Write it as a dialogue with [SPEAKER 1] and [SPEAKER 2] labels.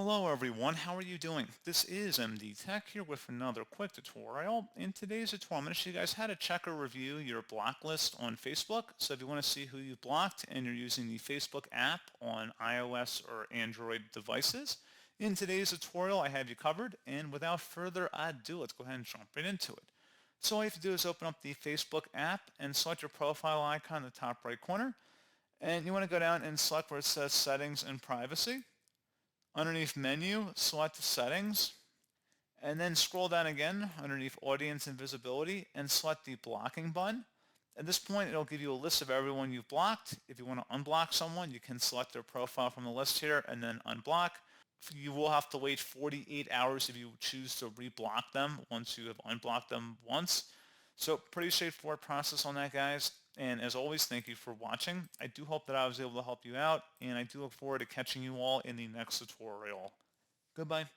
[SPEAKER 1] Hello everyone, how are you doing? This is MD Tech here with another quick tutorial. In today's tutorial, I'm going to show you guys how to check or review your block list on Facebook. So if you want to see who you've blocked and you're using the Facebook app on iOS or Android devices, in today's tutorial I have you covered, and without further ado, let's go ahead and jump right into it. So all you have to do is open up the Facebook app and select your profile icon in the top right corner, and you want to go down and select where it says Settings and Privacy. Underneath Menu, select Settings, and then scroll down again underneath Audience and Visibility and select the Blocking button. At this point, it'll give you a list of everyone you've blocked. If you want to unblock someone, you can select their profile from the list here and then unblock. You will have to wait 48 hours if you choose to reblock them once you have unblocked them once. So pretty straightforward process on that, guys. And as always, thank you for watching. I do hope that I was able to help you out, and I do look forward to catching you all in the next tutorial. Goodbye.